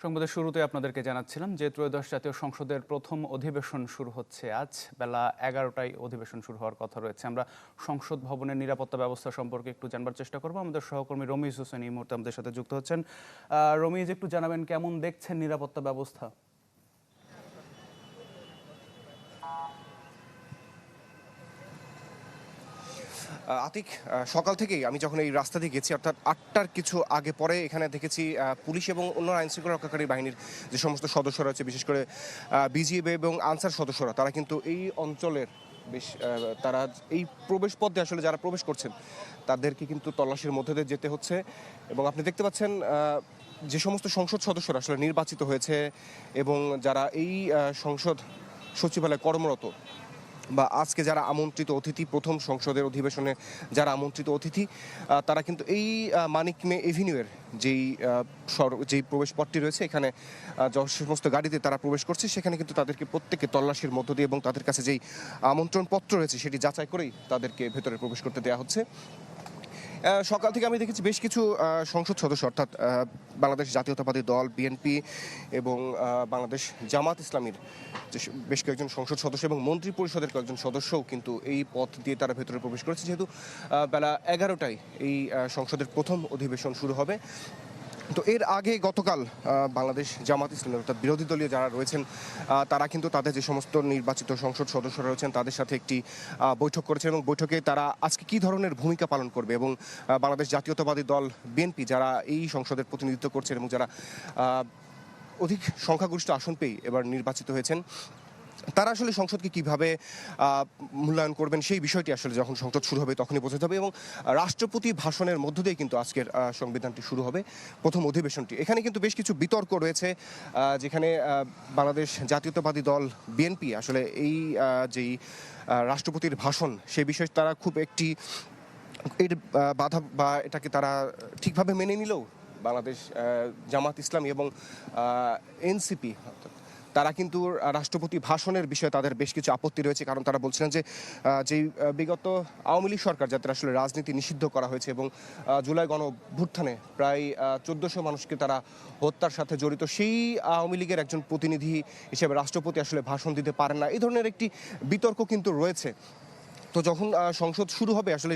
সংবাদের শুরুতে আপনাদেরকে জানাচ্ছিলাম যে ত্রয়োদশ জাতীয় সংসদের প্রথম অধিবেশন শুরু হচ্ছে আজ বেলা 11টায় অধিবেশন শুরু হওয়ার কথা রয়েছে। আমরা সংসদ ভবনের নিরাপত্তা ব্যবস্থা সম্পর্কে একটু জানবার চেষ্টা করব। আমাদের সহকর্মী রমিজ হোসেন এই মুহূর্তে আমাদের সাথে যুক্ত হচ্ছেন। রমিজ, একটু জানাবেন কেমন দেখছেন নিরাপত্তা ব্যবস্থা? আতিক, সকাল থেকেই আমি যখন এই রাস্তা দিয়ে গেছি, অর্থাৎ 8টার কিছু আগে পরে এখানে দেখেছি পুলিশ এবং অন্য আইনশৃঙ্খলা রক্ষাকারী বাহিনীর যে সমস্ত সদস্যরা আছে, বিশেষ করে বিজিবি এবং আনসার সদস্যরা, তারা কিন্তু এই অঞ্চলের বেশ তারা এই প্রবেশ পথ দিয়ে আসলে যারা প্রবেশ করছেন তাদেরকে কিন্তু তল্লাশির মধ্যে দিয়ে যেতে হচ্ছে। এবং আপনি দেখতে পাচ্ছেন যে সমস্ত সংসদ সদস্যরা আসলে নির্বাচিত হয়েছে এবং যারা এই সংসদ সচিবালয়ে কর্মরত বা আজকে যারা আমন্ত্রিত অতিথি, প্রথম সংসদের অধিবেশনে যারা আমন্ত্রিত অতিথি, তারা কিন্তু এই মানিক মে এভিনিউয়ের যেই প্রবেশ পথটি রয়েছে, এখানে যে সমস্ত গাড়িতে তারা প্রবেশ করছে সেখানে কিন্তু তাদেরকে প্রত্যেককে তল্লাশির মধ্য দিয়ে এবং তাদের কাছে যেই আমন্ত্রণ পত্র রয়েছে সেটি যাচাই করেই তাদেরকে ভেতরে প্রবেশ করতে দেওয়া হচ্ছে। সকাল থেকে আমি দেখেছি বেশ কিছু সংসদ সদস্য, অর্থাৎ বাংলাদেশ জাতীয়তাবাদী দল বিএনপি এবং বাংলাদেশ জামাত ইসলামীর যে বেশ কয়েকজন সংসদ সদস্য এবং মন্ত্রী পরিষদের কয়েকজন সদস্যও কিন্তু এই পথ দিয়ে তারা ভেতরে প্রবেশ করেছে, যেহেতু বেলা 11টায় এই সংসদের প্রথম অধিবেশন শুরু হবে। তো এর আগে গতকাল বাংলাদেশ জামাত ইসলামী, অর্থাৎ বিরোধী দলীয় যারা রয়েছেন, তারা কিন্তু তাদের যে সমস্ত নির্বাচিত সংসদ সদস্যরা রয়েছেন তাদের সাথে একটি বৈঠক করেছেন এবং বৈঠকে তারা আজকে কী ধরনের ভূমিকা পালন করবে এবং বাংলাদেশ জাতীয়তাবাদী দল বিএনপি যারা এই সংসদের প্রতিনিধিত্ব করছেন এবং যারা অধিক সংখ্যাগরিষ্ঠ আসন পেয়ে এবার নির্বাচিত হয়েছেন, তারা আসলে সংসদকে কিভাবে মূল্যায়ন করবেন সেই বিষয়টি আসলে যখন সংসদ শুরু হবে তখনই বোঝা যাবে। এবং রাষ্ট্রপতি ভাষণের মধ্য দিয়ে কিন্তু আজকের সংবিধানটি শুরু হবে, প্রথম অধিবেশনটি। এখানে কিন্তু বেশ কিছু বিতর্ক রয়েছে, যেখানে বাংলাদেশ জাতীয়তাবাদী দল বিএনপি আসলে এই যেই রাষ্ট্রপতির ভাষণ সেই বিষয়ে তারা খুব একটি এর বাধা বা এটাকে তারা ঠিকভাবে মেনে নিলেও বাংলাদেশ জামাত ইসলামী এবং এনসিপি তারা কিন্তু রাষ্ট্রপতি ভাষণের বিষয়ে তাদের বেশ কিছু আপত্তি রয়েছে। কারণ তারা বলছিলেন যে যেই বিগত আওয়ামী লীগ সরকার যাদের আসলে রাজনীতি নিষিদ্ধ করা হয়েছে এবং জুলাই গণ অভ্যুত্থানে প্রায় 1400 মানুষকে তারা হত্যার সাথে জড়িত, সেই আওয়ামী লীগের একজন প্রতিনিধি হিসেবে রাষ্ট্রপতি আসলে ভাষণ দিতে পারেন না, এই ধরনের একটি বিতর্ক কিন্তু রয়েছে। তো যখন সংসদ শুরু হবে আসলে,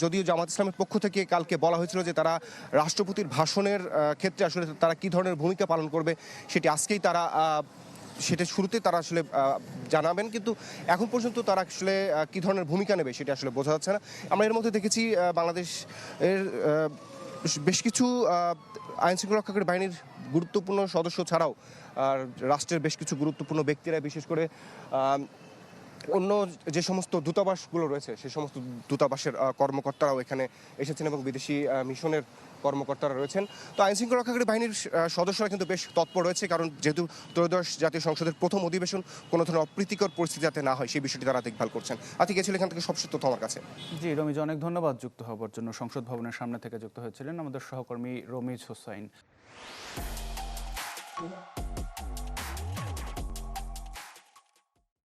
যদিও জামাত ইসলামের পক্ষ থেকে কালকে বলা হয়েছিল যে তারা রাষ্ট্রপতির ভাষণের ক্ষেত্রে আসলে তারা কী ধরনের ভূমিকা পালন করবে সেটি আজকেই তারা সেটা শুরুতে তারা আসলে জানাবেন, কিন্তু এখন পর্যন্ত তারা আসলে কী ধরনের ভূমিকা নেবে সেটা আসলে বোঝা যাচ্ছে না। আমরা এর মধ্যে দেখেছি বাংলাদেশের বেশ কিছু আইনশৃঙ্খলা রক্ষাকারী বাহিনীর গুরুত্বপূর্ণ সদস্য ছাড়াও রাষ্ট্রের বেশ কিছু গুরুত্বপূর্ণ ব্যক্তিরা, বিশেষ করে অন্য যে সমস্ত দূতাবাসগুলো রয়েছে সেই সমস্ত দূতাবাসের কর্মকর্তারাও এখানে এসেছেন এবং বিদেশি মিশনের কর্মকর্তারা রয়েছেন। তো আইনশৃঙ্খলা রক্ষাকারী বাহিনীর সদস্যরা কিন্তু বেশ তৎপর রয়েছে, কারণ যেহেতু ত্রয়োদশ জাতীয় সংসদের প্রথম অধিবেশন, কোনো ধরনের অপ্রীতিকর পরিস্থিতি যাতে না হয় সেই বিষয়টি তারা দেখভাল করছেন। আতি গেছিল এখান থেকে সবশেষ তথ্য আমার কাছে। জি রমিজ, অনেক ধন্যবাদ যুক্ত হওয়ার জন্য। সংসদ ভবনের সামনে থেকে যুক্ত হয়েছিলেন আমাদের সহকর্মী রমিজ হোসাইন।